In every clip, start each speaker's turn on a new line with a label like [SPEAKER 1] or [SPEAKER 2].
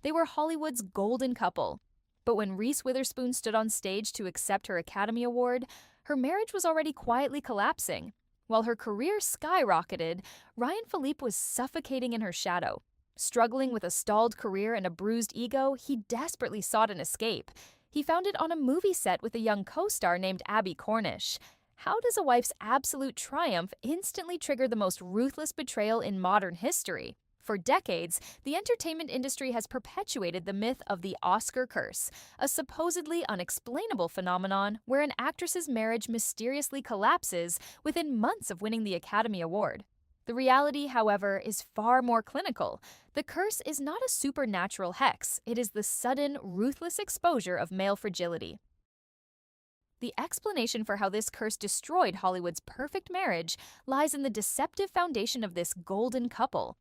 [SPEAKER 1] They were Hollywood's golden couple. But when Reese Witherspoon stood on stage to accept her Academy Award, her marriage was already quietly collapsing. While her career skyrocketed, Ryan Phillippe was suffocating in her shadow. Struggling with a stalled career and a bruised ego, he desperately sought an escape. He found it on a movie set with a young co-star named Abbie Cornish. How does a wife's absolute triumph instantly trigger the most ruthless betrayal in modern history? For decades, the entertainment industry has perpetuated the myth of the Oscar curse, a supposedly unexplainable phenomenon where an actress's marriage mysteriously collapses within months of winning the Academy Award. The reality, however, is far more clinical. The curse is not a supernatural hex, it is the sudden, ruthless exposure of male fragility. The explanation for how this curse destroyed Hollywood's perfect marriage lies in the deceptive foundation of this golden couple.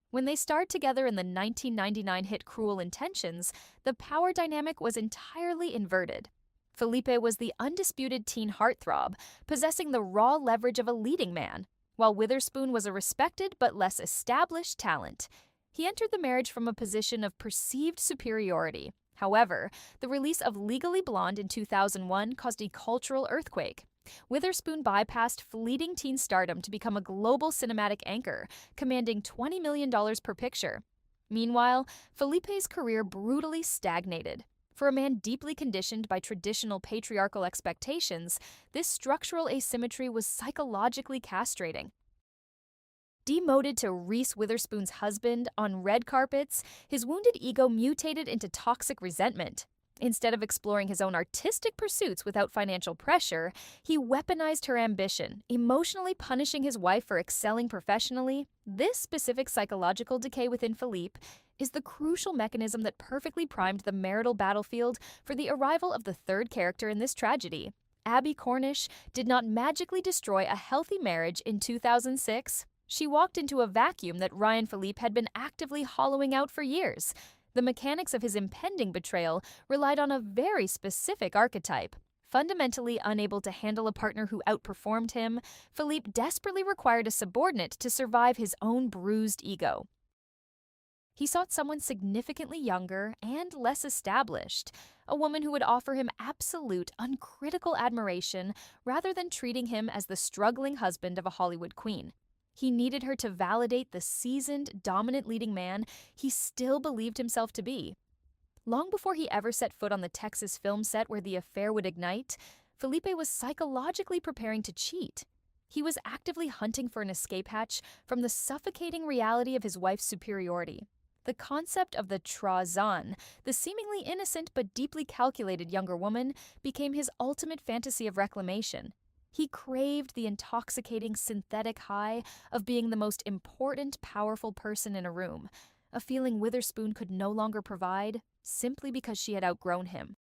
[SPEAKER 1] When they starred together in the 1999 hit Cruel Intentions, the power dynamic was entirely inverted. Phillippe was the undisputed teen heartthrob, possessing the raw leverage of a leading man, while Witherspoon was a respected but less established talent. He entered the marriage from a position of perceived superiority. However, the release of Legally Blonde in 2001 caused a cultural earthquake. Witherspoon bypassed fleeting teen stardom to become a global cinematic anchor, commanding $20 million per picture. Meanwhile, Phillippe's career brutally stagnated. For a man deeply conditioned by traditional patriarchal expectations, this structural asymmetry was psychologically castrating. Demoted to Reese Witherspoon's husband on red carpets, his wounded ego mutated into toxic resentment. Instead of exploring his own artistic pursuits without financial pressure, he weaponized her ambition, emotionally punishing his wife for excelling professionally. This specific psychological decay within Phillippe is the crucial mechanism that perfectly primed the marital battlefield for the arrival of the third character in this tragedy. Abbie Cornish did not magically destroy a healthy marriage in 2006. She walked into a vacuum that Ryan Phillippe had been actively hollowing out for years. The mechanics of his impending betrayal relied on a very specific archetype. Fundamentally unable to handle a partner who outperformed him, Phillippe desperately required a subordinate to survive his own bruised ego. He sought someone significantly younger and less established, a woman who would offer him absolute, uncritical admiration rather than treating him as the struggling husband of a Hollywood queen. He needed her to validate the seasoned, dominant leading man he still believed himself to be. Long before he ever set foot on the Texas film set where the affair would ignite, Phillippe was psychologically preparing to cheat. He was actively hunting for an escape hatch from the suffocating reality of his wife's superiority. The concept of the Trazan, the seemingly innocent but deeply calculated younger woman, became his ultimate fantasy of reclamation. He craved the intoxicating synthetic high of being the most important, powerful person in a room, a feeling Witherspoon could no longer provide simply because she had outgrown him.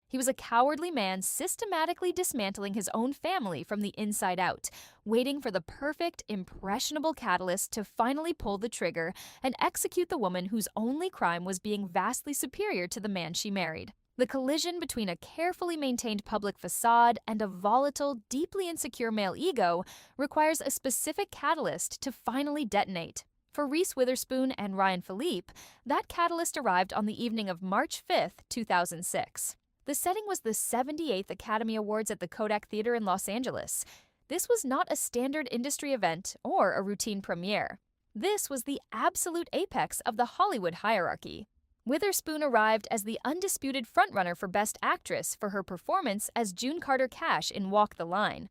[SPEAKER 1] He was a cowardly man systematically dismantling his own family from the inside out, waiting for the perfect, impressionable catalyst to finally pull the trigger and execute the woman whose only crime was being vastly superior to the man she married. The collision between a carefully maintained public facade and a volatile, deeply insecure male ego requires a specific catalyst to finally detonate. For Reese Witherspoon and Ryan Phillippe, that catalyst arrived on the evening of March 5, 2006. The setting was the 78th Academy Awards at the Kodak Theater in Los Angeles. This was not a standard industry event or a routine premiere. This was the absolute apex of the Hollywood hierarchy. Witherspoon arrived as the undisputed frontrunner for Best Actress for her performance as June Carter Cash in Walk the Line.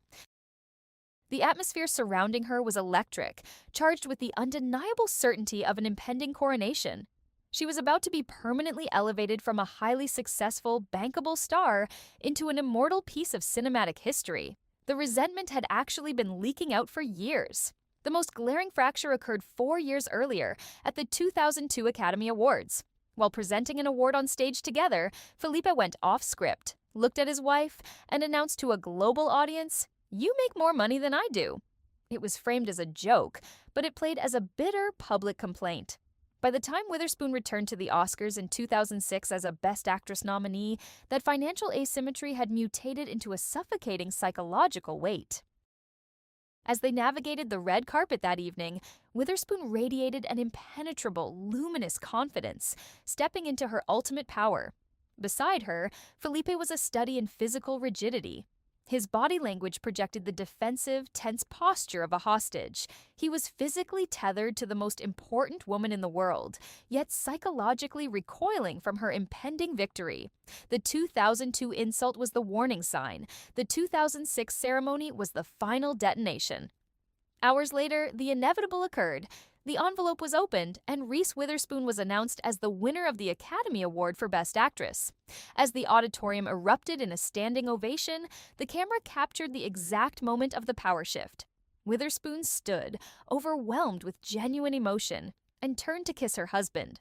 [SPEAKER 1] The atmosphere surrounding her was electric, charged with the undeniable certainty of an impending coronation. She was about to be permanently elevated from a highly successful, bankable star into an immortal piece of cinematic history. The resentment had actually been leaking out for years. The most glaring fracture occurred 4 years earlier at the 2002 Academy Awards. While presenting an award on stage together, Phillippe went off script, looked at his wife, and announced to a global audience, "You make more money than I do." It was framed as a joke, but it played as a bitter public complaint. By the time Witherspoon returned to the Oscars in 2006 as a Best Actress nominee, that financial asymmetry had mutated into a suffocating psychological weight. As they navigated the red carpet that evening, Witherspoon radiated an impenetrable, luminous confidence, stepping into her ultimate power. Beside her, Phillippe was a study in physical rigidity. His body language projected the defensive, tense posture of a hostage. He was physically tethered to the most important woman in the world, yet psychologically recoiling from her impending victory. The 2002 insult was the warning sign. The 2006 ceremony was the final detonation. Hours later, the inevitable occurred. The envelope was opened, and Reese Witherspoon was announced as the winner of the Academy Award for Best Actress. As the auditorium erupted in a standing ovation, the camera captured the exact moment of the power shift. Witherspoon stood, overwhelmed with genuine emotion, and turned to kiss her husband.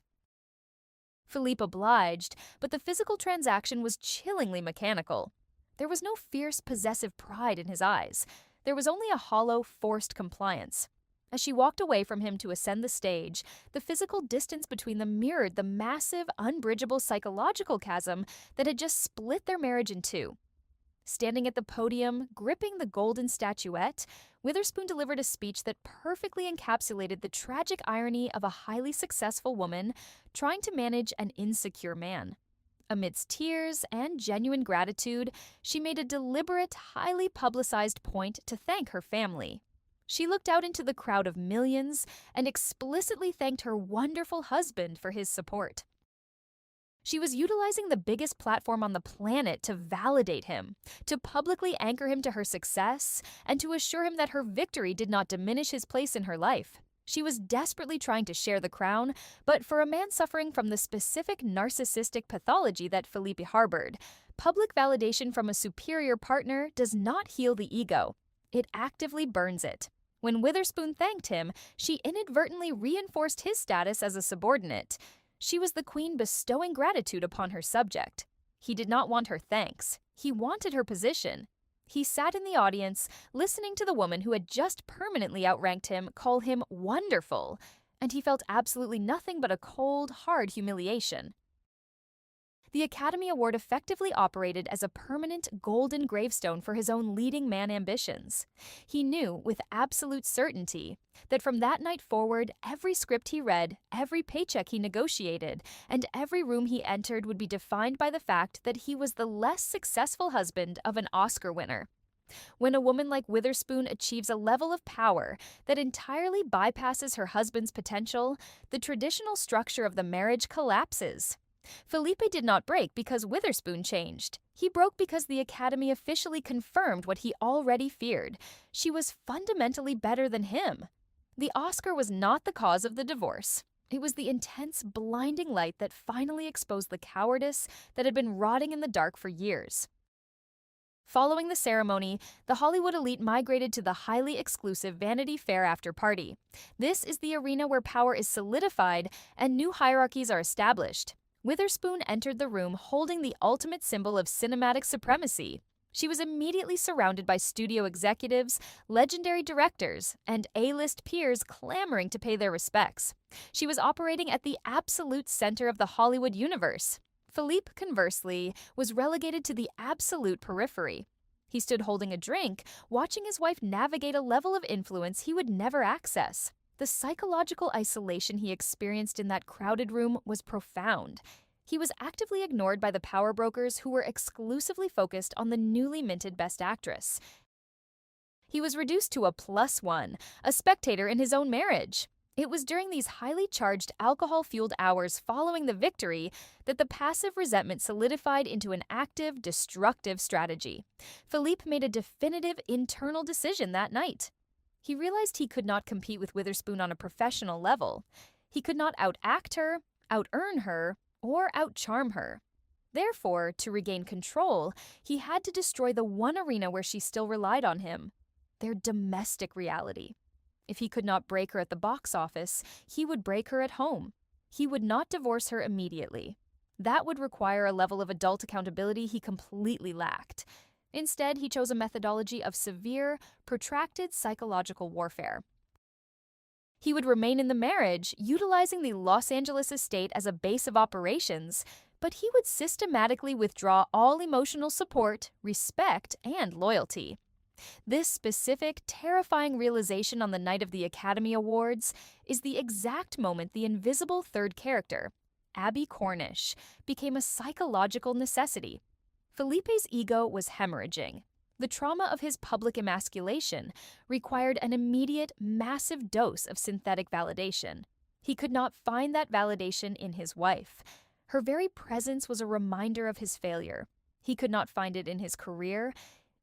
[SPEAKER 1] Phillippe obliged, but the physical transaction was chillingly mechanical. There was no fierce, possessive pride in his eyes. There was only a hollow, forced compliance. As she walked away from him to ascend the stage, the physical distance between them mirrored the massive, unbridgeable psychological chasm that had just split their marriage in two. Standing at the podium, gripping the golden statuette, Witherspoon delivered a speech that perfectly encapsulated the tragic irony of a highly successful woman trying to manage an insecure man. Amidst tears and genuine gratitude, she made a deliberate, highly publicized point to thank her family. She looked out into the crowd of millions and explicitly thanked her wonderful husband for his support. She was utilizing the biggest platform on the planet to validate him, to publicly anchor him to her success, and to assure him that her victory did not diminish his place in her life. She was desperately trying to share the crown, but for a man suffering from the specific narcissistic pathology that Phillippe harbored, public validation from a superior partner does not heal the ego. It actively burns it. When Witherspoon thanked him, she inadvertently reinforced his status as a subordinate. She was the queen bestowing gratitude upon her subject. He did not want her thanks. He wanted her position. He sat in the audience, listening to the woman who had just permanently outranked him call him wonderful, and he felt absolutely nothing but a cold, hard humiliation. The Academy Award effectively operated as a permanent golden gravestone for his own leading man ambitions. He knew, with absolute certainty, that from that night forward, every script he read, every paycheck he negotiated, and every room he entered would be defined by the fact that he was the less successful husband of an Oscar winner. When a woman like Witherspoon achieves a level of power that entirely bypasses her husband's potential, the traditional structure of the marriage collapses. Phillippe did not break because Witherspoon changed. He broke because the Academy officially confirmed what he already feared. She was fundamentally better than him. The Oscar was not the cause of the divorce. It was the intense, blinding light that finally exposed the cowardice that had been rotting in the dark for years. Following the ceremony, the Hollywood elite migrated to the highly exclusive Vanity Fair after party. This is the arena where power is solidified and new hierarchies are established. Witherspoon entered the room holding the ultimate symbol of cinematic supremacy. She was immediately surrounded by studio executives, legendary directors, and A-list peers clamoring to pay their respects. She was operating at the absolute center of the Hollywood universe. Phillippe, conversely, was relegated to the absolute periphery. He stood holding a drink, watching his wife navigate a level of influence he would never access. The psychological isolation he experienced in that crowded room was profound. He was actively ignored by the power brokers who were exclusively focused on the newly minted Best Actress. He was reduced to a +1, a spectator in his own marriage. It was during these highly charged, alcohol-fueled hours following the victory that the passive resentment solidified into an active, destructive strategy. Phillippe made a definitive internal decision that night. He realized he could not compete with Witherspoon on a professional level. He could not out-act her, out-earn her, or out-charm her. Therefore, to regain control, he had to destroy the one arena where she still relied on him, their domestic reality. If he could not break her at the box office, he would break her at home. He would not divorce her immediately. That would require a level of adult accountability he completely lacked. Instead, he chose a methodology of severe, protracted psychological warfare. He would remain in the marriage, utilizing the Los Angeles estate as a base of operations, but he would systematically withdraw all emotional support, respect, and loyalty. This specific, terrifying realization on the night of the Academy Awards is the exact moment the invisible third character, Abbie Cornish, became a psychological necessity. Philippe's ego was hemorrhaging. The trauma of his public emasculation required an immediate, massive dose of synthetic validation. He could not find that validation in his wife. Her very presence was a reminder of his failure. He could not find it in his career.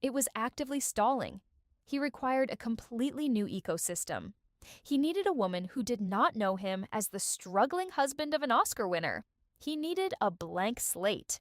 [SPEAKER 1] It was actively stalling. He required a completely new ecosystem. He needed a woman who did not know him as the struggling husband of an Oscar winner. He needed a blank slate.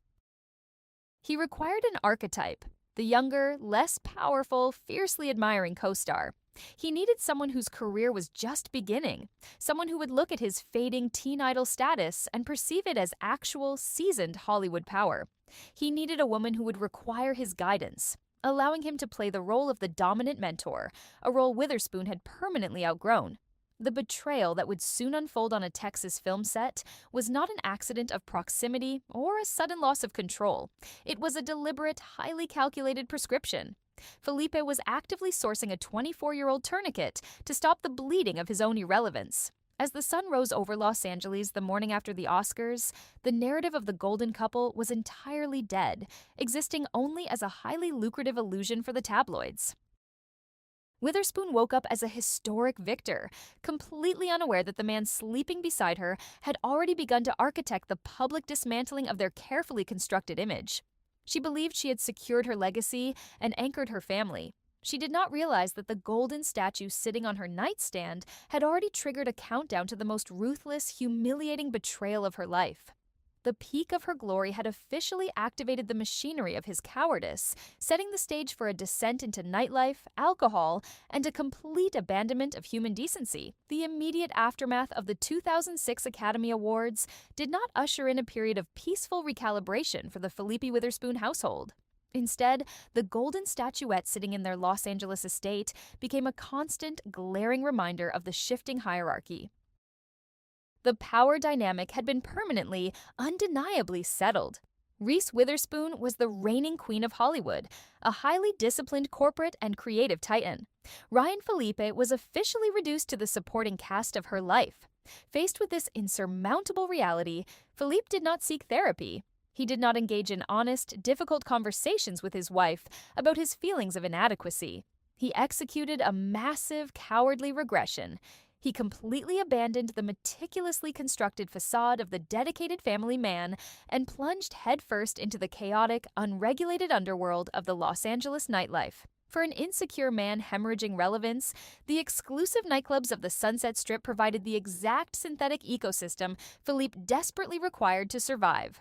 [SPEAKER 1] He required an archetype, the younger, less powerful, fiercely admiring co-star. He needed someone whose career was just beginning, someone who would look at his fading teen idol status and perceive it as actual, seasoned Hollywood power. He needed a woman who would require his guidance, allowing him to play the role of the dominant mentor, a role Witherspoon had permanently outgrown. The betrayal that would soon unfold on a Texas film set was not an accident of proximity or a sudden loss of control. It was a deliberate, highly calculated prescription. Phillippe was actively sourcing a 24-year-old tourniquet to stop the bleeding of his own irrelevance. As the sun rose over Los Angeles the morning after the Oscars, the narrative of the golden couple was entirely dead, existing only as a highly lucrative illusion for the tabloids. Witherspoon woke up as a historic victor, completely unaware that the man sleeping beside her had already begun to architect the public dismantling of their carefully constructed image. She believed she had secured her legacy and anchored her family. She did not realize that the golden statue sitting on her nightstand had already triggered a countdown to the most ruthless, humiliating betrayal of her life. The peak of her glory had officially activated the machinery of his cowardice, setting the stage for a descent into nightlife, alcohol, and a complete abandonment of human decency. The immediate aftermath of the 2006 Academy Awards did not usher in a period of peaceful recalibration for the Phillippe Witherspoon household. Instead, the golden statuette sitting in their Los Angeles estate became a constant, glaring reminder of the shifting hierarchy. The power dynamic had been permanently, undeniably settled. Reese Witherspoon was the reigning queen of Hollywood, a highly disciplined corporate and creative titan. Ryan Phillippe was officially reduced to the supporting cast of her life. Faced with this insurmountable reality, Phillippe did not seek therapy. He did not engage in honest, difficult conversations with his wife about his feelings of inadequacy. He executed a massive, cowardly regression. He completely abandoned the meticulously constructed facade of the dedicated family man and plunged headfirst into the chaotic, unregulated underworld of the Los Angeles nightlife. For an insecure man hemorrhaging relevance, the exclusive nightclubs of the Sunset Strip provided the exact synthetic ecosystem Phillippe desperately required to survive.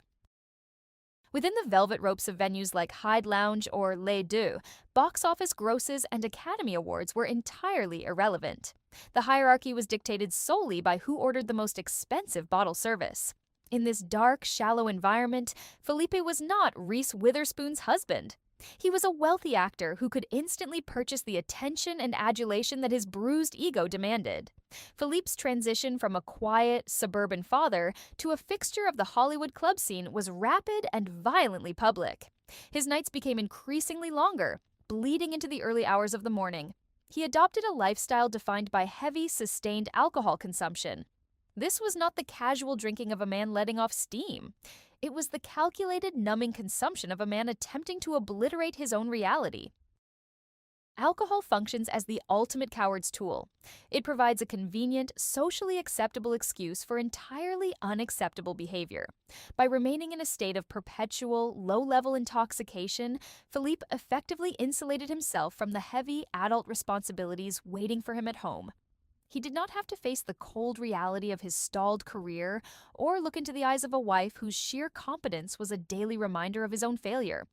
[SPEAKER 1] Within the velvet ropes of venues like Hyde Lounge or Les Deux, box office grosses and Academy Awards were entirely irrelevant. The hierarchy was dictated solely by who ordered the most expensive bottle service. In this dark, shallow environment, Phillippe was not Reese Witherspoon's husband. He was a wealthy actor who could instantly purchase the attention and adulation that his bruised ego demanded. Philippe's transition from a quiet, suburban father to a fixture of the Hollywood club scene was rapid and violently public. His nights became increasingly longer, bleeding into the early hours of the morning. He adopted a lifestyle defined by heavy, sustained alcohol consumption. This was not the casual drinking of a man letting off steam. It was the calculated, numbing consumption of a man attempting to obliterate his own reality. Alcohol functions as the ultimate coward's tool. It provides a convenient, socially acceptable excuse for entirely unacceptable behavior. By remaining in a state of perpetual, low-level intoxication, Phillippe effectively insulated himself from the heavy, adult responsibilities waiting for him at home. He did not have to face the cold reality of his stalled career or look into the eyes of a wife whose sheer competence was a daily reminder of his own failure.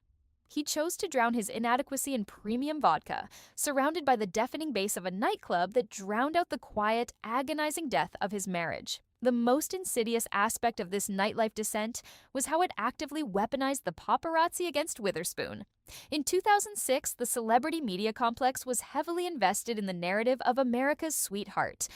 [SPEAKER 1] He chose to drown his inadequacy in premium vodka, surrounded by the deafening bass of a nightclub that drowned out the quiet, agonizing death of his marriage. The most insidious aspect of this nightlife descent was how it actively weaponized the paparazzi against Witherspoon. In 2006, the celebrity media complex was heavily invested in the narrative of America's sweetheart.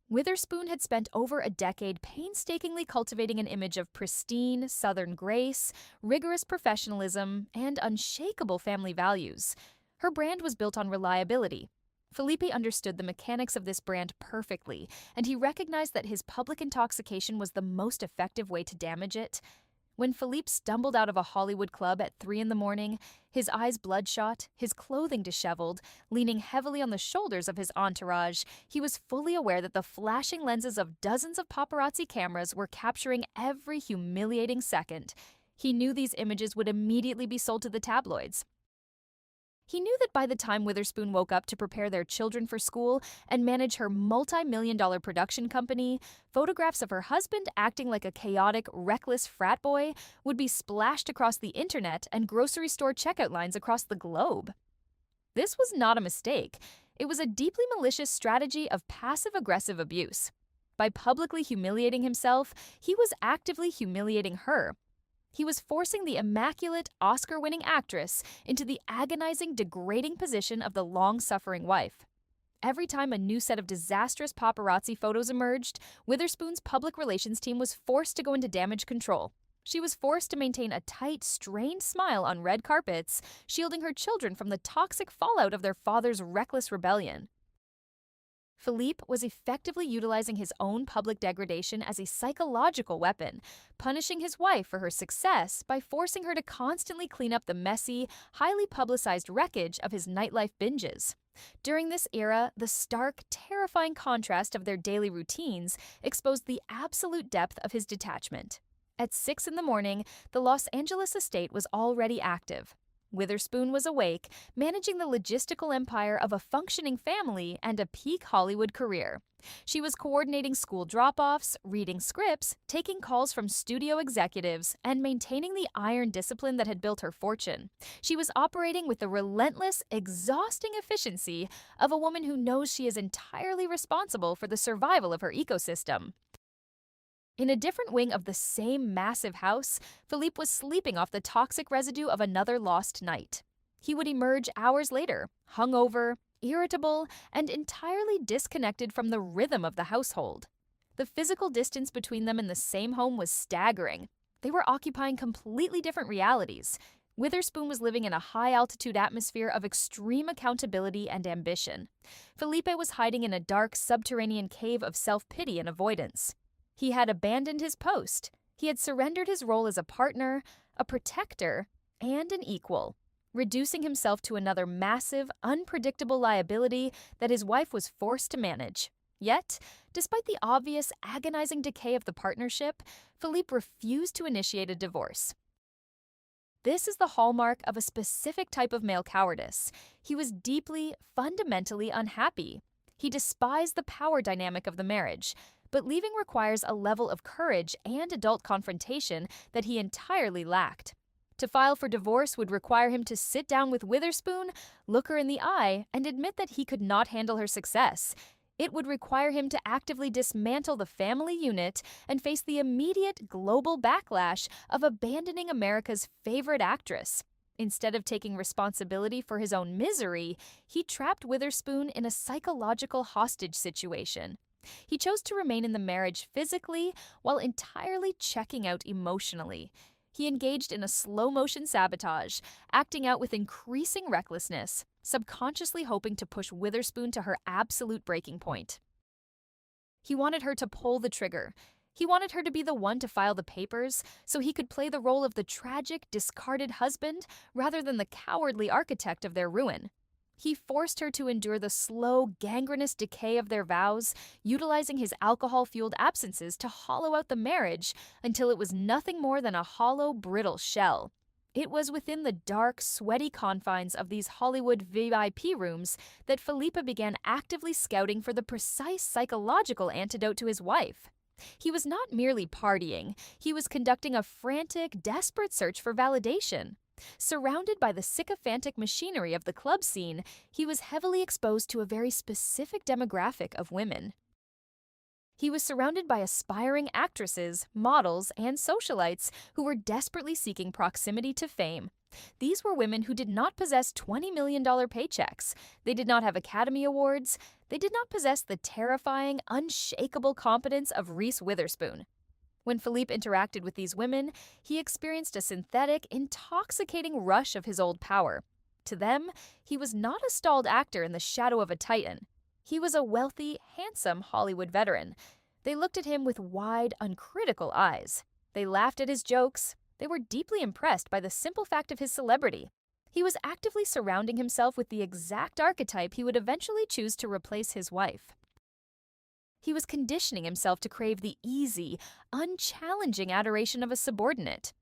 [SPEAKER 1] Witherspoon had spent over a decade painstakingly cultivating an image of pristine, Southern grace, rigorous professionalism, and unshakable family values. Her brand was built on reliability. Phillippe understood the mechanics of this brand perfectly, and he recognized that his public intoxication was the most effective way to damage it. When Phillippe stumbled out of a Hollywood club at 3 in the morning, his eyes bloodshot, his clothing disheveled, leaning heavily on the shoulders of his entourage, he was fully aware that the flashing lenses of dozens of paparazzi cameras were capturing every humiliating second. He knew these images would immediately be sold to the tabloids. He knew that by the time Witherspoon woke up to prepare their children for school and manage her multi-million-dollar production company, photographs of her husband acting like a chaotic, reckless frat boy would be splashed across the internet and grocery store checkout lines across the globe. This was not a mistake. It was a deeply malicious strategy of passive-aggressive abuse. By publicly humiliating himself, he was actively humiliating her. He was forcing the immaculate, Oscar-winning actress into the agonizing, degrading position of the long-suffering wife. Every time a new set of disastrous paparazzi photos emerged, Witherspoon's public relations team was forced to go into damage control. She was forced to maintain a tight, strained smile on red carpets, shielding her children from the toxic fallout of their father's reckless rebellion. Phillippe was effectively utilizing his own public degradation as a psychological weapon, punishing his wife for her success by forcing her to constantly clean up the messy, highly publicized wreckage of his nightlife binges. During this era, the stark, terrifying contrast of their daily routines exposed the absolute depth of his detachment. At 6 in the morning, the Los Angeles estate was already active. Witherspoon was awake, managing the logistical empire of a functioning family and a peak Hollywood career. She was coordinating school drop-offs, reading scripts, taking calls from studio executives, and maintaining the iron discipline that had built her fortune. She was operating with the relentless, exhausting efficiency of a woman who knows she is entirely responsible for the survival of her ecosystem. In a different wing of the same massive house, Phillippe was sleeping off the toxic residue of another lost night. He would emerge hours later, hungover, irritable, and entirely disconnected from the rhythm of the household. The physical distance between them in the same home was staggering. They were occupying completely different realities. Witherspoon was living in a high-altitude atmosphere of extreme accountability and ambition. Phillippe was hiding in a dark, subterranean cave of self-pity and avoidance. He had abandoned his post. He had surrendered his role as a partner, a protector, and an equal, reducing himself to another massive, unpredictable liability that his wife was forced to manage. Yet, despite the obvious, agonizing decay of the partnership, Phillippe refused to initiate a divorce. This is the hallmark of a specific type of male cowardice. He was deeply, fundamentally unhappy. He despised the power dynamic of the marriage, but leaving requires a level of courage and adult confrontation that he entirely lacked. To file for divorce would require him to sit down with Witherspoon, look her in the eye, and admit that he could not handle her success. It would require him to actively dismantle the family unit and face the immediate global backlash of abandoning America's favorite actress. Instead of taking responsibility for his own misery, he trapped Witherspoon in a psychological hostage situation. He chose to remain in the marriage physically while entirely checking out emotionally. He engaged in a slow-motion sabotage, acting out with increasing recklessness, subconsciously hoping to push Witherspoon to her absolute breaking point. He wanted her to pull the trigger. He wanted her to be the one to file the papers so he could play the role of the tragic, discarded husband rather than the cowardly architect of their ruin. He forced her to endure the slow, gangrenous decay of their vows, utilizing his alcohol-fueled absences to hollow out the marriage until it was nothing more than a hollow, brittle shell. It was within the dark, sweaty confines of these Hollywood VIP rooms that Phillippe began actively scouting for the precise psychological antidote to his wife. He was not merely partying, he was conducting a frantic, desperate search for validation. Surrounded by the sycophantic machinery of the club scene, he was heavily exposed to a very specific demographic of women. He was surrounded by aspiring actresses, models, and socialites who were desperately seeking proximity to fame. These were women who did not possess $20 million paychecks. They did not have Academy Awards. They did not possess the terrifying, unshakable competence of Reese Witherspoon. When Phillippe interacted with these women, he experienced a synthetic, intoxicating rush of his old power. To them, he was not a stalled actor in the shadow of a titan. He was a wealthy, handsome Hollywood veteran. They looked at him with wide, uncritical eyes. They laughed at his jokes. They were deeply impressed by the simple fact of his celebrity. He was actively surrounding himself with the exact archetype he would eventually choose to replace his wife. He was conditioning himself to crave the easy, unchallenging adoration of a subordinate.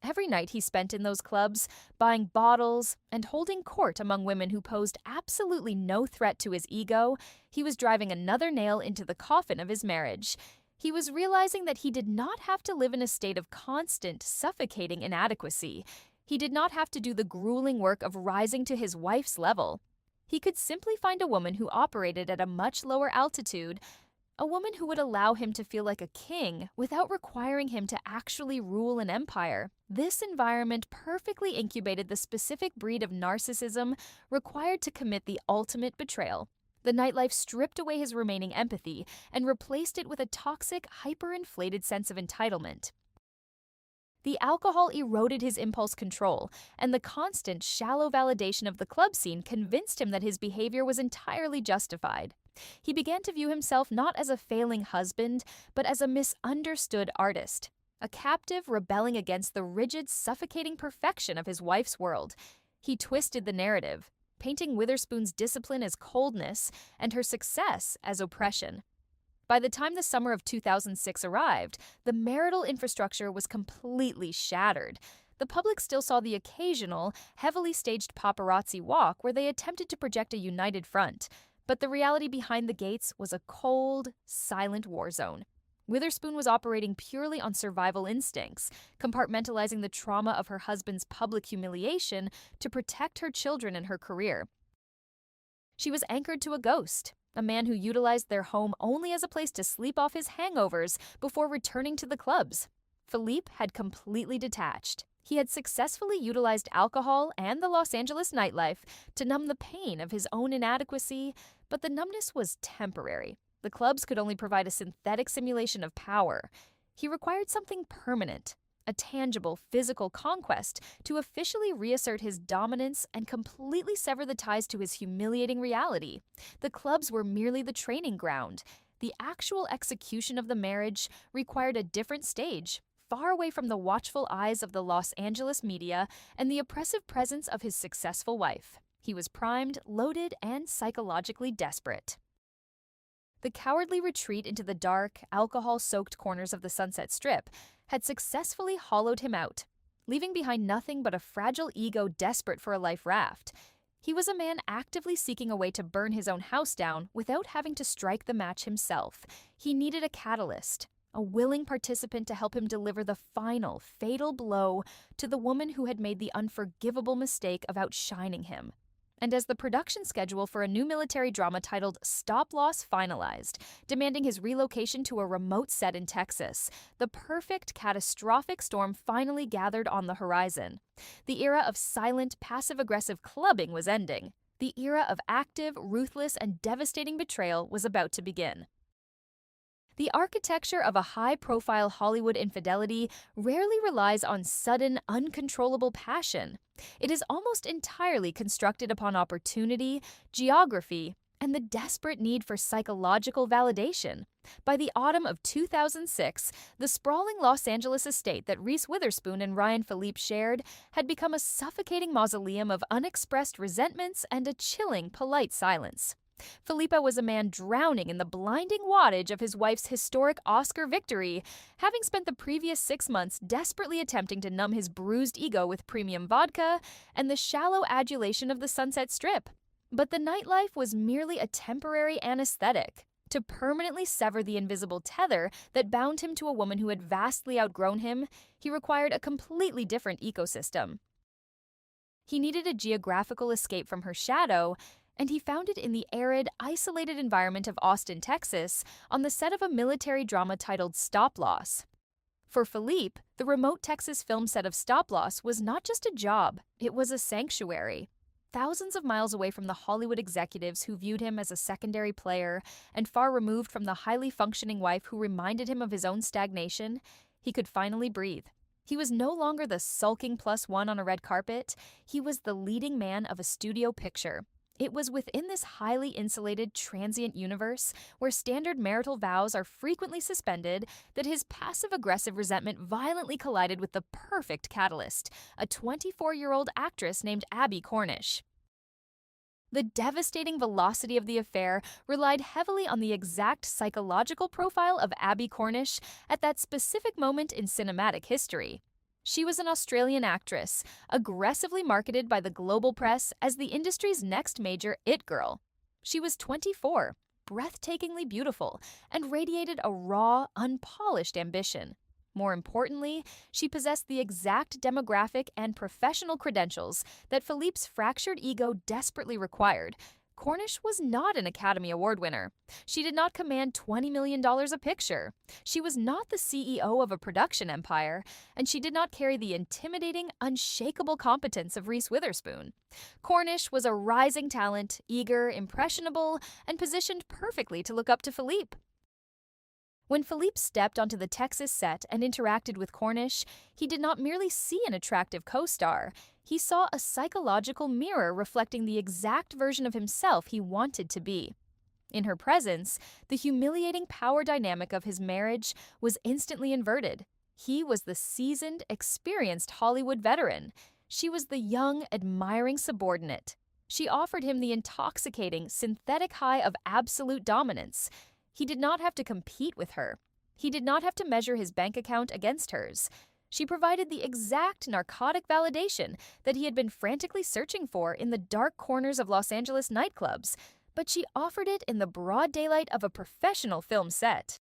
[SPEAKER 1] Every night he spent in those clubs, buying bottles and holding court among women who posed absolutely no threat to his ego, he was driving another nail into the coffin of his marriage. He was realizing that he did not have to live in a state of constant, suffocating inadequacy. He did not have to do the grueling work of rising to his wife's level. He could simply find a woman who operated at a much lower altitude, a woman who would allow him to feel like a king without requiring him to actually rule an empire. This environment perfectly incubated the specific breed of narcissism required to commit the ultimate betrayal. The nightlife stripped away his remaining empathy and replaced it with a toxic, hyperinflated sense of entitlement. The alcohol eroded his impulse control, and the constant, shallow validation of the club scene convinced him that his behavior was entirely justified. He began to view himself not as a failing husband, but as a misunderstood artist, a captive rebelling against the rigid, suffocating perfection of his wife's world. He twisted the narrative, painting Witherspoon's discipline as coldness and her success as oppression. By the time the summer of 2006 arrived, the marital infrastructure was completely shattered. The public still saw the occasional, heavily staged paparazzi walk where they attempted to project a united front, but the reality behind the gates was a cold, silent war zone. Witherspoon was operating purely on survival instincts, compartmentalizing the trauma of her husband's public humiliation to protect her children and her career. She was anchored to a ghost, a man who utilized their home only as a place to sleep off his hangovers before returning to the clubs. Phillippe had completely detached. He had successfully utilized alcohol and the Los Angeles nightlife to numb the pain of his own inadequacy, but the numbness was temporary. The clubs could only provide a synthetic simulation of power. He required something permanent, a tangible, physical conquest to officially reassert his dominance and completely sever the ties to his humiliating reality. The clubs were merely the training ground. The actual execution of the marriage required a different stage, far away from the watchful eyes of the Los Angeles media and the oppressive presence of his successful wife. He was primed, loaded, and psychologically desperate. The cowardly retreat into the dark, alcohol-soaked corners of the Sunset Strip had successfully hollowed him out, leaving behind nothing but a fragile ego desperate for a life raft. He was a man actively seeking a way to burn his own house down without having to strike the match himself. He needed a catalyst, a willing participant to help him deliver the final, fatal blow to the woman who had made the unforgivable mistake of outshining him. And as the production schedule for a new military drama titled Stop Loss finalized, demanding his relocation to a remote set in Texas, the perfect, catastrophic storm finally gathered on the horizon. The era of silent, passive-aggressive clubbing was ending. The era of active, ruthless, and devastating betrayal was about to begin. The architecture of a high-profile Hollywood infidelity rarely relies on sudden, uncontrollable passion. It is almost entirely constructed upon opportunity, geography, and the desperate need for psychological validation. By the autumn of 2006, the sprawling Los Angeles estate that Reese Witherspoon and Ryan Phillippe shared had become a suffocating mausoleum of unexpressed resentments and a chilling, polite silence. Phillippe was a man drowning in the blinding wattage of his wife's historic Oscar victory, having spent the previous 6 months desperately attempting to numb his bruised ego with premium vodka and the shallow adulation of the Sunset Strip. But the nightlife was merely a temporary anesthetic. To permanently sever the invisible tether that bound him to a woman who had vastly outgrown him, he required a completely different ecosystem. He needed a geographical escape from her shadow, and he found it in the arid, isolated environment of Austin, Texas, on the set of a military drama titled Stop Loss. For Phillippe, the remote Texas film set of Stop Loss was not just a job, it was a sanctuary. Thousands of miles away from the Hollywood executives who viewed him as a secondary player, and far removed from the highly functioning wife who reminded him of his own stagnation, he could finally breathe. He was no longer the sulking plus one on a red carpet, he was the leading man of a studio picture. It was within this highly insulated, transient universe, where standard marital vows are frequently suspended, that his passive-aggressive resentment violently collided with the perfect catalyst, a 24-year-old actress named Abbie Cornish. The devastating velocity of the affair relied heavily on the exact psychological profile of Abbie Cornish at that specific moment in cinematic history. She was an Australian actress, aggressively marketed by the global press as the industry's next major it girl. She was 24, breathtakingly beautiful, and radiated a raw, unpolished ambition. More importantly, she possessed the exact demographic and professional credentials that Philippe's fractured ego desperately required. Cornish was not an Academy Award winner. She did not command $20 million a picture. She was not the CEO of a production empire, and she did not carry the intimidating, unshakable competence of Reese Witherspoon. Cornish was a rising talent, eager, impressionable, and positioned perfectly to look up to Phillippe. When Phillippe stepped onto the Texas set and interacted with Cornish, he did not merely see an attractive co-star. He saw a psychological mirror reflecting the exact version of himself he wanted to be. In her presence, the humiliating power dynamic of his marriage was instantly inverted. He was the seasoned, experienced Hollywood veteran. She was the young, admiring subordinate. She offered him the intoxicating, synthetic high of absolute dominance. He did not have to compete with her. He did not have to measure his bank account against hers. She provided the exact narcotic validation that he had been frantically searching for in the dark corners of Los Angeles nightclubs, but she offered it in the broad daylight of a professional film set.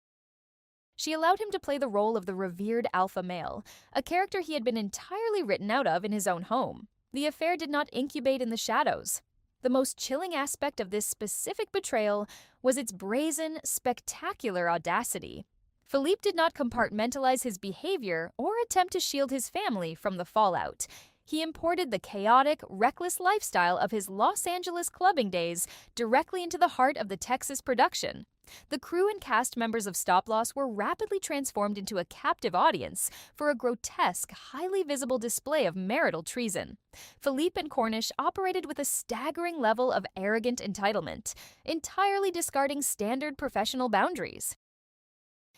[SPEAKER 1] She allowed him to play the role of the revered alpha male, a character he had been entirely written out of in his own home. The affair did not incubate in the shadows. The most chilling aspect of this specific betrayal was its brazen, spectacular audacity. Phillippe did not compartmentalize his behavior or attempt to shield his family from the fallout. He imported the chaotic, reckless lifestyle of his Los Angeles clubbing days directly into the heart of the Texas production. The crew and cast members of Stop Loss were rapidly transformed into a captive audience for a grotesque, highly visible display of marital treason. Phillippe and Cornish operated with a staggering level of arrogant entitlement, entirely discarding standard professional boundaries.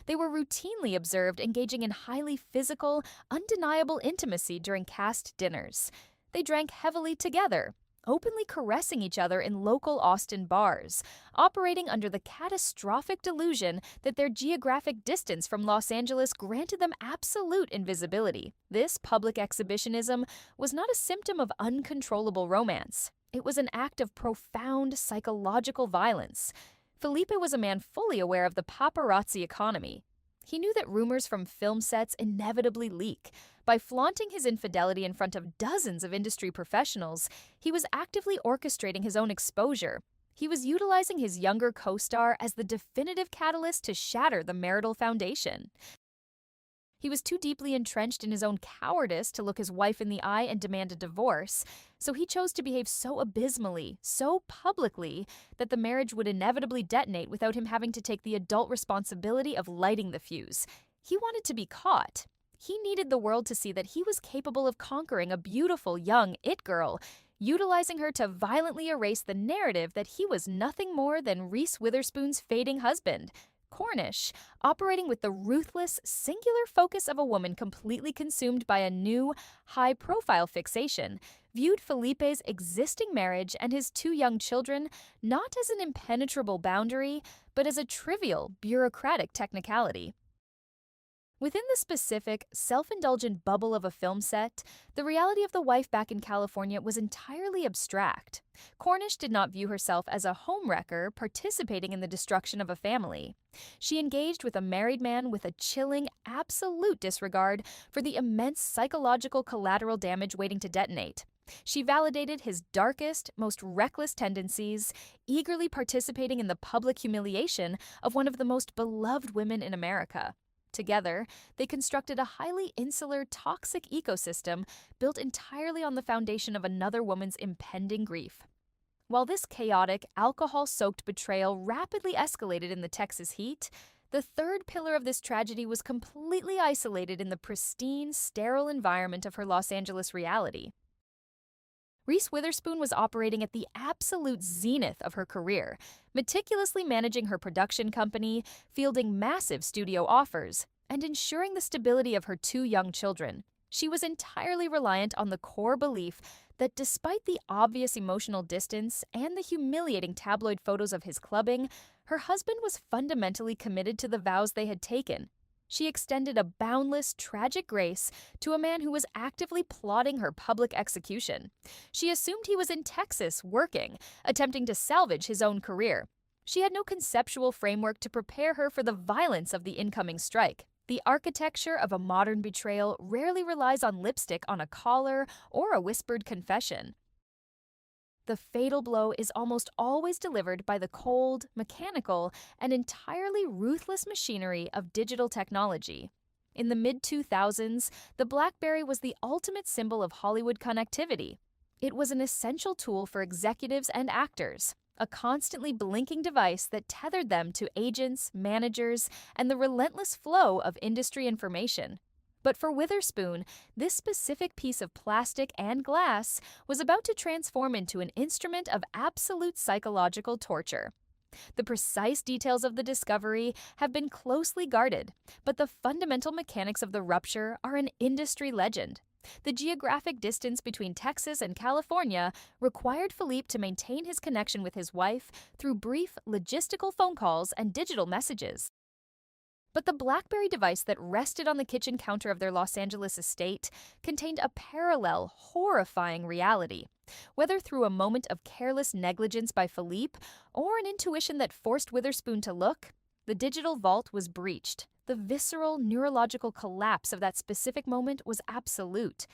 [SPEAKER 1] They were routinely observed engaging in highly physical, undeniable intimacy during cast dinners. They drank heavily together, openly caressing each other in local Austin bars, operating under the catastrophic delusion that their geographic distance from Los Angeles granted them absolute invisibility. This public exhibitionism was not a symptom of uncontrollable romance. It was an act of profound psychological violence. Phillippe was a man fully aware of the paparazzi economy. He knew that rumors from film sets inevitably leak. By flaunting his infidelity in front of dozens of industry professionals, he was actively orchestrating his own exposure. He was utilizing his younger co-star as the definitive catalyst to shatter the marital foundation. He was too deeply entrenched in his own cowardice to look his wife in the eye and demand a divorce, so he chose to behave so abysmally, so publicly, that the marriage would inevitably detonate without him having to take the adult responsibility of lighting the fuse. He wanted to be caught. He needed the world to see that he was capable of conquering a beautiful young it girl, utilizing her to violently erase the narrative that he was nothing more than Reese Witherspoon's fading husband. Cornish, operating with the ruthless, singular focus of a woman completely consumed by a new, high-profile fixation, viewed Phillippe's existing marriage and his two young children not as an impenetrable boundary, but as a trivial, bureaucratic technicality. Within the specific, self-indulgent bubble of a film set, the reality of the wife back in California was entirely abstract. Cornish did not view herself as a homewrecker participating in the destruction of a family. She engaged with a married man with a chilling, absolute disregard for the immense psychological collateral damage waiting to detonate. She validated his darkest, most reckless tendencies, eagerly participating in the public humiliation of one of the most beloved women in America. Together, they constructed a highly insular, toxic ecosystem built entirely on the foundation of another woman's impending grief. While this chaotic, alcohol-soaked betrayal rapidly escalated in the Texas heat, the third pillar of this tragedy was completely isolated in the pristine, sterile environment of her Los Angeles reality. Reese Witherspoon was operating at the absolute zenith of her career, meticulously managing her production company, fielding massive studio offers, and ensuring the stability of her two young children. She was entirely reliant on the core belief that despite the obvious emotional distance and the humiliating tabloid photos of his clubbing, her husband was fundamentally committed to the vows they had taken. She extended a boundless, tragic grace to a man who was actively plotting her public execution. She assumed he was in Texas working, attempting to salvage his own career. She had no conceptual framework to prepare her for the violence of the incoming strike. The architecture of a modern betrayal rarely relies on lipstick on a collar or a whispered confession. The fatal blow is almost always delivered by the cold, mechanical, and entirely ruthless machinery of digital technology. In the mid-2000s, the BlackBerry was the ultimate symbol of Hollywood connectivity. It was an essential tool for executives and actors, a constantly blinking device that tethered them to agents, managers, and the relentless flow of industry information. But for Witherspoon, this specific piece of plastic and glass was about to transform into an instrument of absolute psychological torture. The precise details of the discovery have been closely guarded, but the fundamental mechanics of the rupture are an industry legend. The geographic distance between Texas and California required Phillippe to maintain his connection with his wife through brief, logistical phone calls and digital messages. But the BlackBerry device that rested on the kitchen counter of their Los Angeles estate contained a parallel, horrifying reality. Whether through a moment of careless negligence by Phillippe or an intuition that forced Witherspoon to look, the digital vault was breached. The visceral, neurological collapse of that specific moment was absolute.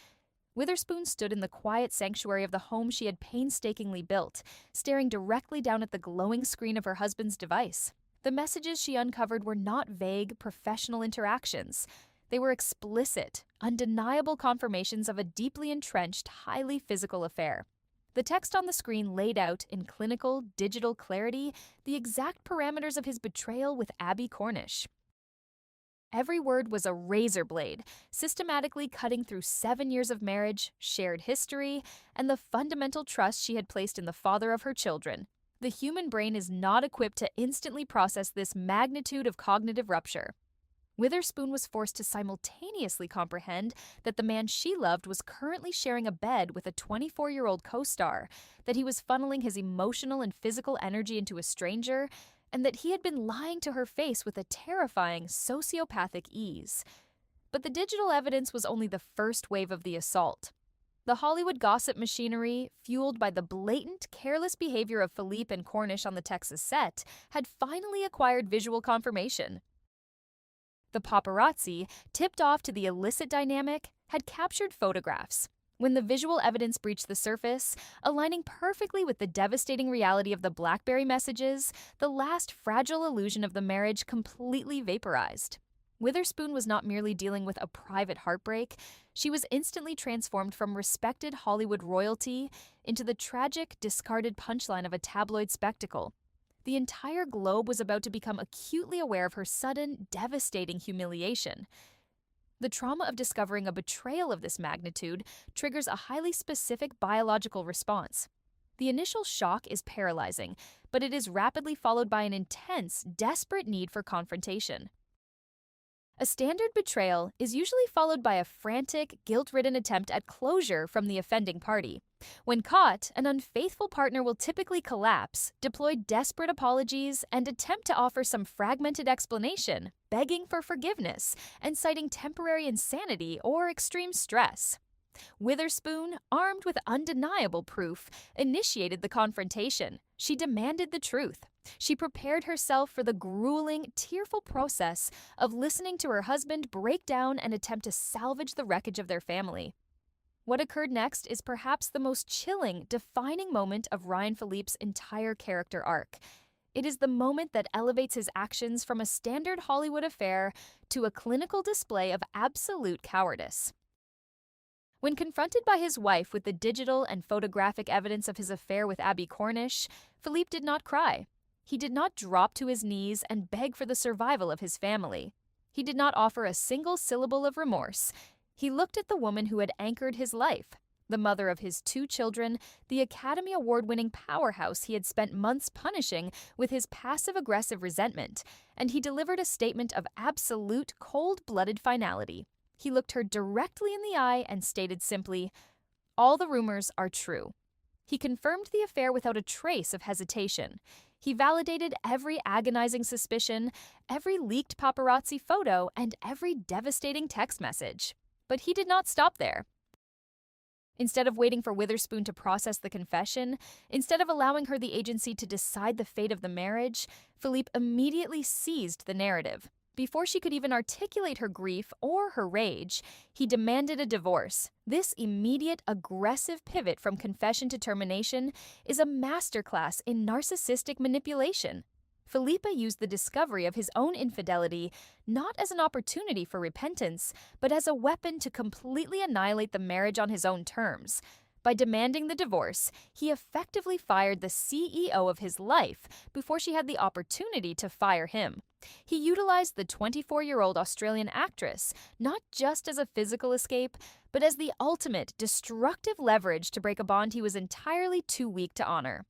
[SPEAKER 1] Witherspoon stood in the quiet sanctuary of the home she had painstakingly built, staring directly down at the glowing screen of her husband's device. The messages she uncovered were not vague, professional interactions. They were explicit, undeniable confirmations of a deeply entrenched, highly physical affair. The text on the screen laid out, in clinical, digital clarity, the exact parameters of his betrayal with Abbie Cornish. Every word was a razor blade, systematically cutting through 7 years of marriage, shared history, and the fundamental trust she had placed in the father of her children. The human brain is not equipped to instantly process this magnitude of cognitive rupture. Witherspoon was forced to simultaneously comprehend that the man she loved was currently sharing a bed with a 24-year-old co-star, that he was funneling his emotional and physical energy into a stranger, and that he had been lying to her face with a terrifying, sociopathic ease. But the digital evidence was only the first wave of the assault. The Hollywood gossip machinery, fueled by the blatant, careless behavior of Phillippe and Cornish on the Texas set, had finally acquired visual confirmation. The paparazzi, tipped off to the illicit dynamic, had captured photographs. When the visual evidence breached the surface, aligning perfectly with the devastating reality of the BlackBerry messages, the last fragile illusion of the marriage completely vaporized. Witherspoon was not merely dealing with a private heartbreak, she was instantly transformed from respected Hollywood royalty into the tragic, discarded punchline of a tabloid spectacle. The entire globe was about to become acutely aware of her sudden, devastating humiliation. The trauma of discovering a betrayal of this magnitude triggers a highly specific biological response. The initial shock is paralyzing, but it is rapidly followed by an intense, desperate need for confrontation. A standard betrayal is usually followed by a frantic, guilt-ridden attempt at closure from the offending party. When caught, an unfaithful partner will typically collapse, deploy desperate apologies, and attempt to offer some fragmented explanation, begging for forgiveness, and citing temporary insanity or extreme stress. Witherspoon, armed with undeniable proof, initiated the confrontation. She demanded the truth. She prepared herself for the grueling, tearful process of listening to her husband break down and attempt to salvage the wreckage of their family. What occurred next is perhaps the most chilling, defining moment of Ryan Phillippe's entire character arc. It is the moment that elevates his actions from a standard Hollywood affair to a clinical display of absolute cowardice. When confronted by his wife with the digital and photographic evidence of his affair with Abbie Cornish, Phillippe did not cry. He did not drop to his knees and beg for the survival of his family. He did not offer a single syllable of remorse. He looked at the woman who had anchored his life, the mother of his 2 children, the Academy Award-winning powerhouse he had spent months punishing with his passive-aggressive resentment, and he delivered a statement of absolute cold-blooded finality. He looked her directly in the eye and stated simply, "All the rumors are true." He confirmed the affair without a trace of hesitation. He validated every agonizing suspicion, every leaked paparazzi photo, and every devastating text message. But he did not stop there. Instead of waiting for Witherspoon to process the confession, instead of allowing her the agency to decide the fate of the marriage, Phillippe immediately seized the narrative. Before she could even articulate her grief or her rage, he demanded a divorce. This immediate, aggressive pivot from confession to termination is a masterclass in narcissistic manipulation. Phillippe used the discovery of his own infidelity not as an opportunity for repentance, but as a weapon to completely annihilate the marriage on his own terms. By demanding the divorce, he effectively fired the CEO of his life before she had the opportunity to fire him. He utilized the 24-year-old Australian actress not just as a physical escape, but as the ultimate destructive leverage to break a bond he was entirely too weak to honor.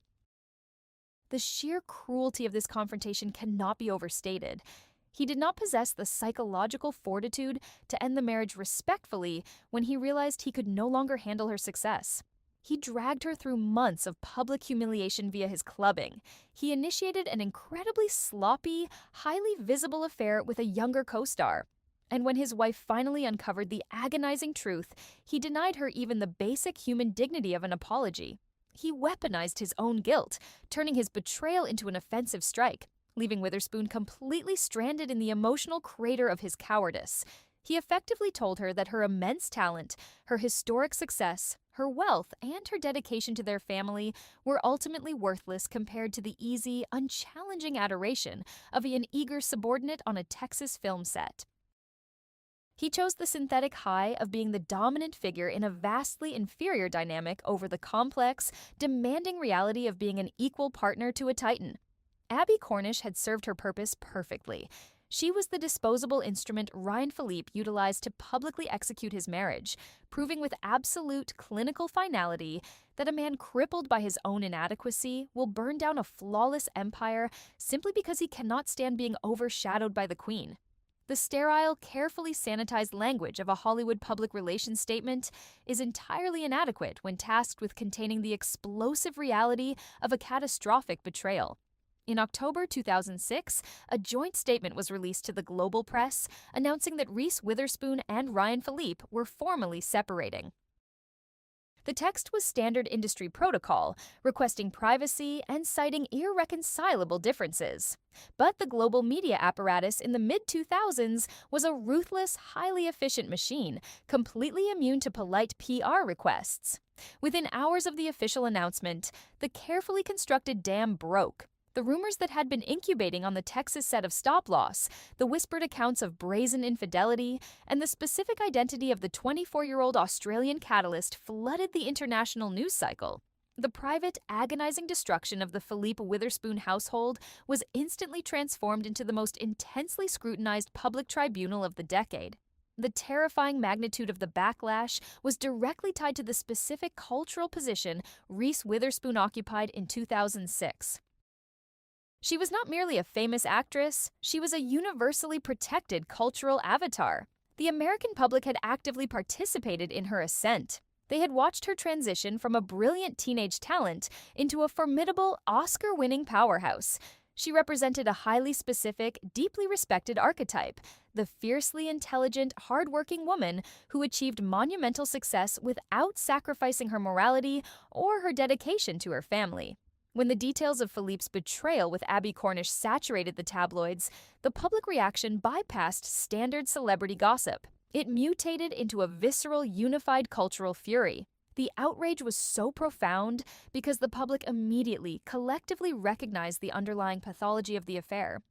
[SPEAKER 1] The sheer cruelty of this confrontation cannot be overstated. He did not possess the psychological fortitude to end the marriage respectfully when he realized he could no longer handle her success. He dragged her through months of public humiliation via his clubbing. He initiated an incredibly sloppy, highly visible affair with a younger co-star. And when his wife finally uncovered the agonizing truth, he denied her even the basic human dignity of an apology. He weaponized his own guilt, turning his betrayal into an offensive strike, leaving Witherspoon completely stranded in the emotional crater of his cowardice. He effectively told her that her immense talent, her historic success, her wealth, and her dedication to their family were ultimately worthless compared to the easy, unchallenging adoration of an eager subordinate on a Texas film set. He chose the synthetic high of being the dominant figure in a vastly inferior dynamic over the complex, demanding reality of being an equal partner to a titan. Abbie Cornish had served her purpose perfectly. She was the disposable instrument Ryan Phillippe utilized to publicly execute his marriage, proving with absolute clinical finality that a man crippled by his own inadequacy will burn down a flawless empire simply because he cannot stand being overshadowed by the queen. The sterile, carefully sanitized language of a Hollywood public relations statement is entirely inadequate when tasked with containing the explosive reality of a catastrophic betrayal. In October 2006, a joint statement was released to the global press announcing that Reese Witherspoon and Ryan Phillippe were formally separating. The text was standard industry protocol, requesting privacy and citing irreconcilable differences. But the global media apparatus in the mid-2000s was a ruthless, highly efficient machine, completely immune to polite PR requests. Within hours of the official announcement, the carefully constructed dam broke. The rumors that had been incubating on the Texas set of Stop Loss, the whispered accounts of brazen infidelity, and the specific identity of the 24-year-old Australian catalyst flooded the international news cycle. The private, agonizing destruction of the Phillippe Witherspoon household was instantly transformed into the most intensely scrutinized public tribunal of the decade. The terrifying magnitude of the backlash was directly tied to the specific cultural position Reese Witherspoon occupied in 2006. She was not merely a famous actress, she was a universally protected cultural avatar. The American public had actively participated in her ascent. They had watched her transition from a brilliant teenage talent into a formidable, Oscar-winning powerhouse. She represented a highly specific, deeply respected archetype, the fiercely intelligent, hardworking woman who achieved monumental success without sacrificing her morality or her dedication to her family. When the details of Phillippe's betrayal with Abbie Cornish saturated the tabloids, the public reaction bypassed standard celebrity gossip. It mutated into a visceral, unified cultural fury. The outrage was so profound because the public immediately, collectively recognized the underlying pathology of the affair.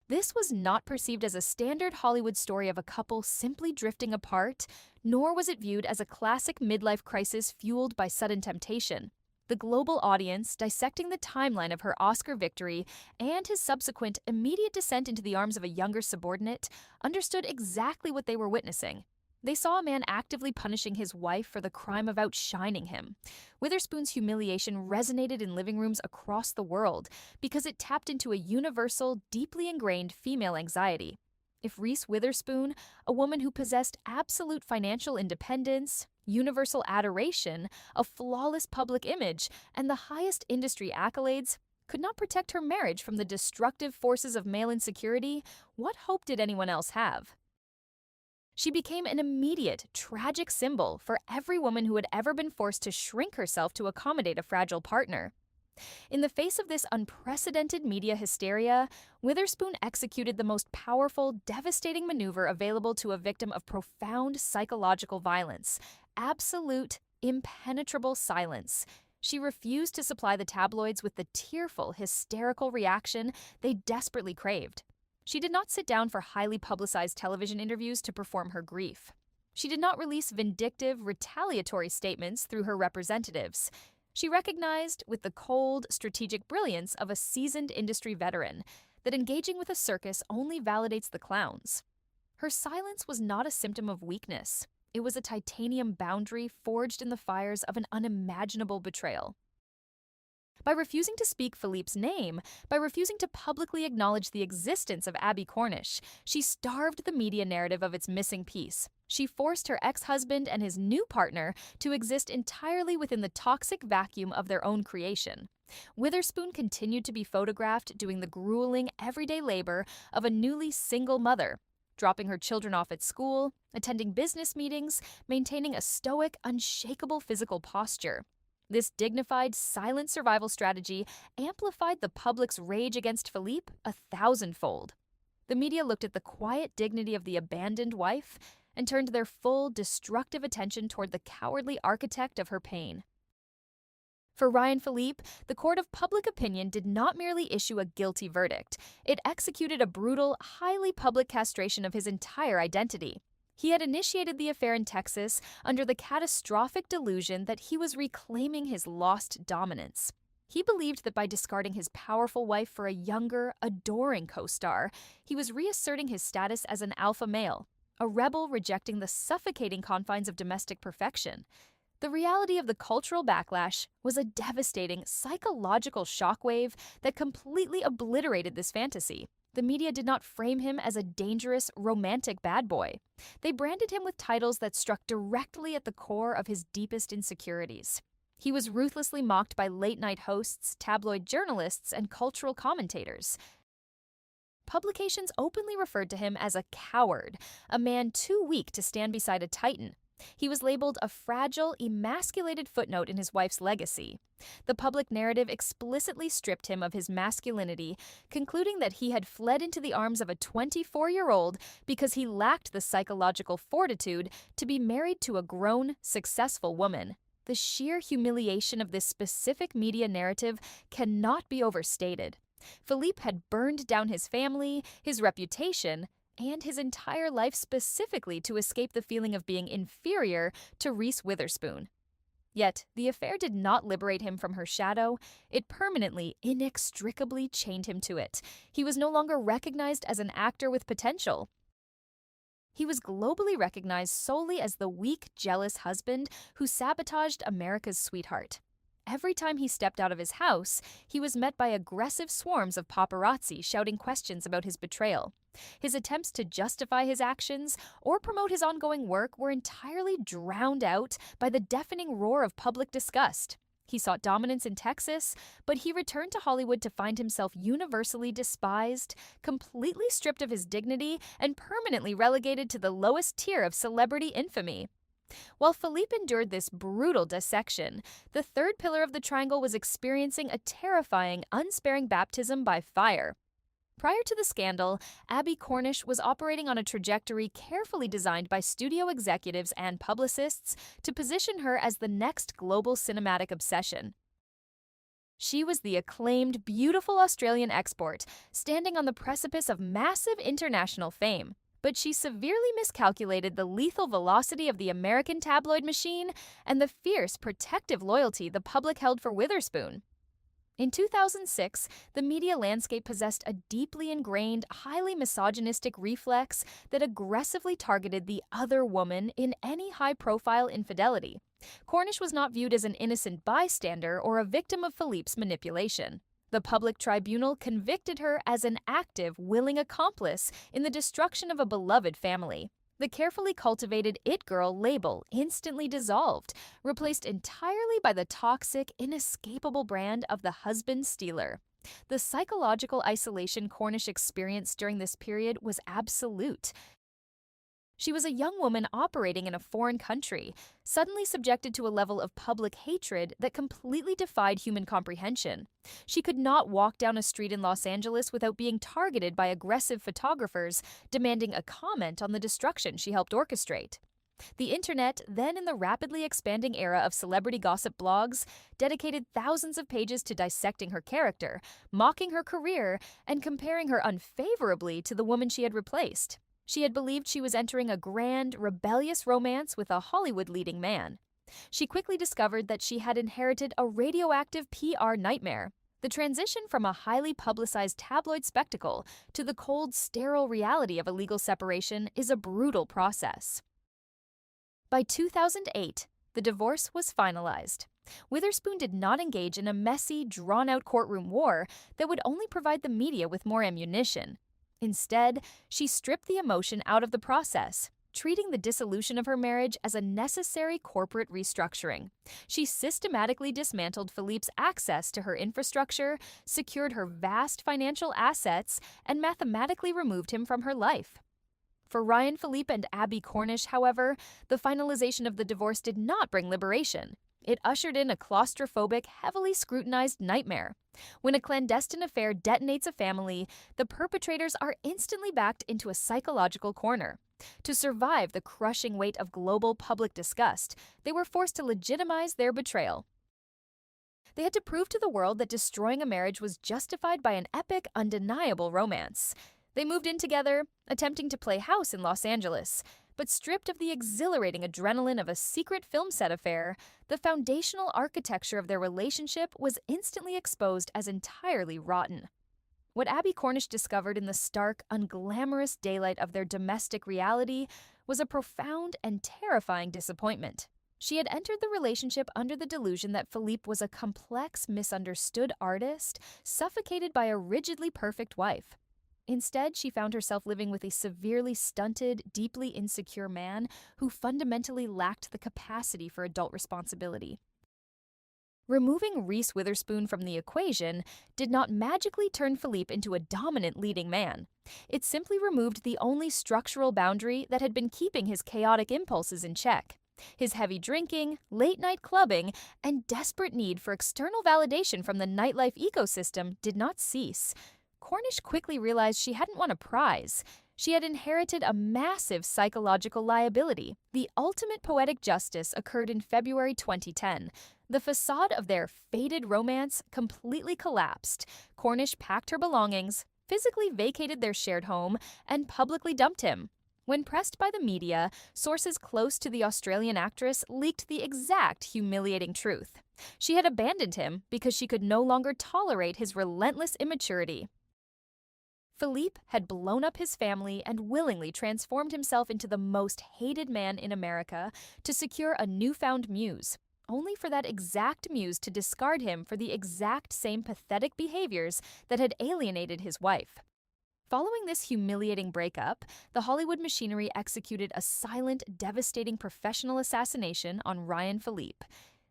[SPEAKER 1] This was not perceived as a standard Hollywood story of a couple simply drifting apart, nor was it viewed as a classic midlife crisis fueled by sudden temptation. The global audience, dissecting the timeline of her Oscar victory and his subsequent immediate descent into the arms of a younger subordinate, understood exactly what they were witnessing. They saw a man actively punishing his wife for the crime of outshining him. Witherspoon's humiliation resonated in living rooms across the world because it tapped into a universal, deeply ingrained female anxiety. If Reese Witherspoon, a woman who possessed absolute financial independence, universal adoration, a flawless public image, and the highest industry accolades, could not protect her marriage from the destructive forces of male insecurity, what hope did anyone else have? She became an immediate, tragic symbol for every woman who had ever been forced to shrink herself to accommodate a fragile partner. In the face of this unprecedented media hysteria, Witherspoon executed the most powerful, devastating maneuver available to a victim of profound psychological violence: absolute, impenetrable silence. She refused to supply the tabloids with the tearful, hysterical reaction they desperately craved. She did not sit down for highly publicized television interviews to perform her grief. She did not release vindictive, retaliatory statements through her representatives. She recognized, with the cold, strategic brilliance of a seasoned industry veteran, that engaging with a circus only validates the clowns. Her silence was not a symptom of weakness. It was a titanium boundary forged in the fires of an unimaginable betrayal. By refusing to speak Philippe's name, by refusing to publicly acknowledge the existence of Abbie Cornish, she starved the media narrative of its missing piece. She forced her ex-husband and his new partner to exist entirely within the toxic vacuum of their own creation. Witherspoon continued to be photographed doing the grueling, everyday labor of a newly single mother, dropping her children off at school, attending business meetings, maintaining a stoic, unshakable physical posture. This dignified, silent survival strategy amplified the public's rage against Phillippe 1,000-fold. The media looked at the quiet dignity of the abandoned wife and turned their full, destructive attention toward the cowardly architect of her pain. For Ryan Phillippe, the court of public opinion did not merely issue a guilty verdict. It executed a brutal, highly public castration of his entire identity. He had initiated the affair in Texas under the catastrophic delusion that he was reclaiming his lost dominance. He believed that by discarding his powerful wife for a younger, adoring co-star, he was reasserting his status as an alpha male, a rebel rejecting the suffocating confines of domestic perfection. The reality of the cultural backlash was a devastating psychological shockwave that completely obliterated this fantasy. The media did not frame him as a dangerous, romantic bad boy. They branded him with titles that struck directly at the core of his deepest insecurities. He was ruthlessly mocked by late-night hosts, tabloid journalists, and cultural commentators. Publications openly referred to him as a coward, a man too weak to stand beside a titan. He was labeled a fragile, emasculated footnote in his wife's legacy. The public narrative explicitly stripped him of his masculinity, concluding that he had fled into the arms of a 24-year-old because he lacked the psychological fortitude to be married to a grown, successful woman. The sheer humiliation of this specific media narrative cannot be overstated. Phillippe had burned down his family, his reputation, and his entire life specifically to escape the feeling of being inferior to Reese Witherspoon. Yet, the affair did not liberate him from her shadow. It permanently, inextricably chained him to it. He was no longer recognized as an actor with potential. He was globally recognized solely as the weak, jealous husband who sabotaged America's sweetheart. Every time he stepped out of his house, he was met by aggressive swarms of paparazzi shouting questions about his betrayal. His attempts to justify his actions or promote his ongoing work were entirely drowned out by the deafening roar of public disgust. He sought dominance in Texas, but he returned to Hollywood to find himself universally despised, completely stripped of his dignity, and permanently relegated to the lowest tier of celebrity infamy. While Phillippe endured this brutal dissection, the third pillar of the triangle was experiencing a terrifying, unsparing baptism by fire. Prior to the scandal, Abbie Cornish was operating on a trajectory carefully designed by studio executives and publicists to position her as the next global cinematic obsession. She was the acclaimed, beautiful Australian export, standing on the precipice of massive international fame. But she severely miscalculated the lethal velocity of the American tabloid machine and the fierce, protective loyalty the public held for Witherspoon. In 2006, the media landscape possessed a deeply ingrained, highly misogynistic reflex that aggressively targeted the other woman in any high-profile infidelity. Cornish was not viewed as an innocent bystander or a victim of Philippe's manipulation. The public tribunal convicted her as an active, willing accomplice in the destruction of a beloved family. The carefully cultivated It Girl label instantly dissolved, replaced entirely by the toxic, inescapable brand of the husband stealer. The psychological isolation Cornish experienced during this period was absolute. She was a young woman operating in a foreign country, suddenly subjected to a level of public hatred that completely defied human comprehension. She could not walk down a street in Los Angeles without being targeted by aggressive photographers demanding a comment on the destruction she helped orchestrate. The internet, then in the rapidly expanding era of celebrity gossip blogs, dedicated thousands of pages to dissecting her character, mocking her career, and comparing her unfavorably to the woman she had replaced. She had believed she was entering a grand, rebellious romance with a Hollywood leading man. She quickly discovered that she had inherited a radioactive PR nightmare. The transition from a highly publicized tabloid spectacle to the cold, sterile reality of a legal separation is a brutal process. By 2008, the divorce was finalized. Witherspoon did not engage in a messy, drawn-out courtroom war that would only provide the media with more ammunition. Instead, she stripped the emotion out of the process, treating the dissolution of her marriage as a necessary corporate restructuring. She systematically dismantled Philippe's access to her infrastructure, secured her vast financial assets, and mathematically removed him from her life. For Ryan Phillippe and Abbie Cornish, however, the finalization of the divorce did not bring liberation. It ushered in a claustrophobic, heavily scrutinized nightmare. When a clandestine affair detonates a family, the perpetrators are instantly backed into a psychological corner. To survive the crushing weight of global public disgust, they were forced to legitimize their betrayal. They had to prove to the world that destroying a marriage was justified by an epic, undeniable romance. They moved in together, attempting to play house in Los Angeles. But stripped of the exhilarating adrenaline of a secret film set affair, the foundational architecture of their relationship was instantly exposed as entirely rotten. What Abbie Cornish discovered in the stark, unglamorous daylight of their domestic reality was a profound and terrifying disappointment. She had entered the relationship under the delusion that Phillippe was a complex, misunderstood artist, suffocated by a rigidly perfect wife. Instead, she found herself living with a severely stunted, deeply insecure man who fundamentally lacked the capacity for adult responsibility. Removing Reese Witherspoon from the equation did not magically turn Phillippe into a dominant leading man. It simply removed the only structural boundary that had been keeping his chaotic impulses in check. His heavy drinking, late-night clubbing, and desperate need for external validation from the nightlife ecosystem did not cease. Cornish quickly realized she hadn't won a prize. She had inherited a massive psychological liability. The ultimate poetic justice occurred in February 2010. The facade of their fated romance completely collapsed. Cornish packed her belongings, physically vacated their shared home, and publicly dumped him. When pressed by the media, sources close to the Australian actress leaked the exact humiliating truth. She had abandoned him because she could no longer tolerate his relentless immaturity. Phillippe had blown up his family and willingly transformed himself into the most hated man in America to secure a newfound muse, only for that exact muse to discard him for the exact same pathetic behaviors that had alienated his wife. Following this humiliating breakup, the Hollywood machinery executed a silent, devastating professional assassination on Ryan Phillippe.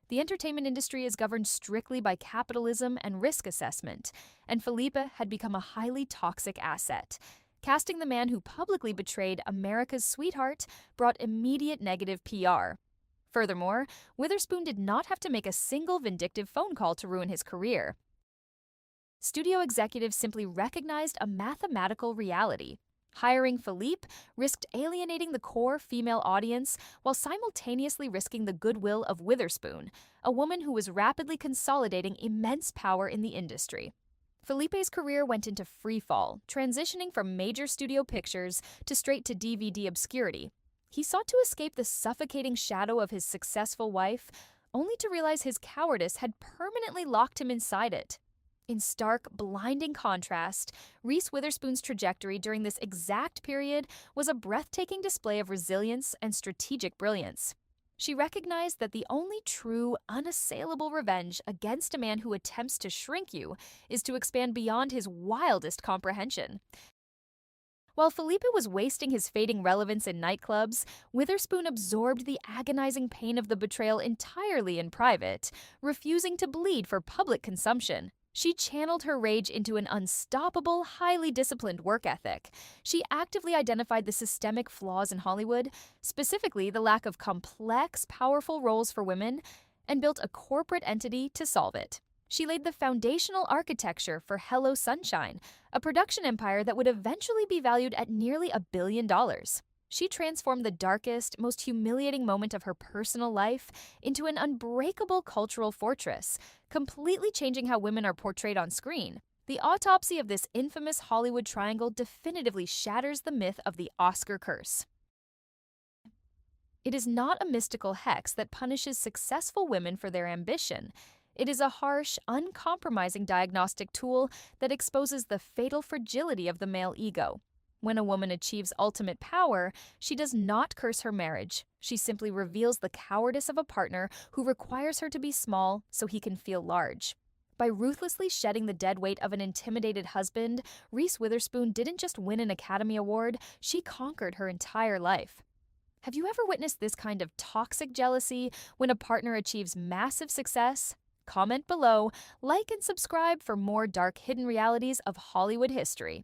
[SPEAKER 1] The entertainment industry is governed strictly by capitalism and risk assessment, and Phillippe had become a highly toxic asset. Casting the man who publicly betrayed America's sweetheart brought immediate negative PR. Furthermore, Witherspoon did not have to make a single vindictive phone call to ruin his career. Studio executives simply recognized a mathematical reality. Hiring Philippe risked alienating the core female audience while simultaneously risking the goodwill of Witherspoon, a woman who was rapidly consolidating immense power in the industry. Philippe's career went into freefall, transitioning from major studio pictures to straight to DVD obscurity. He sought to escape the suffocating shadow of his successful wife, only to realize his cowardice had permanently locked him inside it. In stark, blinding contrast, Reese Witherspoon's trajectory during this exact period was a breathtaking display of resilience and strategic brilliance. She recognized that the only true, unassailable revenge against a man who attempts to shrink you is to expand beyond his wildest comprehension. While Philippe was wasting his fading relevance in nightclubs, Witherspoon absorbed the agonizing pain of the betrayal entirely in private, refusing to bleed for public consumption. She channeled her rage into an unstoppable, highly disciplined work ethic. She actively identified the systemic flaws in Hollywood, specifically the lack of complex, powerful roles for women, and built a corporate entity to solve it. She laid the foundational architecture for Hello Sunshine, a production empire that would eventually be valued at nearly $1 billion. She transformed the darkest, most humiliating moment of her personal life into an unbreakable cultural fortress, completely changing how women are portrayed on screen. The autopsy of this infamous Hollywood triangle definitively shatters the myth of the Oscar curse. It is not a mystical hex that punishes successful women for their ambition. It is a harsh, uncompromising diagnostic tool that exposes the fatal fragility of the male ego. When a woman achieves ultimate power, she does not curse her marriage. She simply reveals the cowardice of a partner who requires her to be small so he can feel large. By ruthlessly shedding the dead weight of an intimidated husband, Reese Witherspoon didn't just win an Academy Award, she conquered her entire life. Have you ever witnessed this kind of toxic jealousy when a partner achieves massive success? Comment below, like and subscribe for more dark hidden realities of Hollywood history.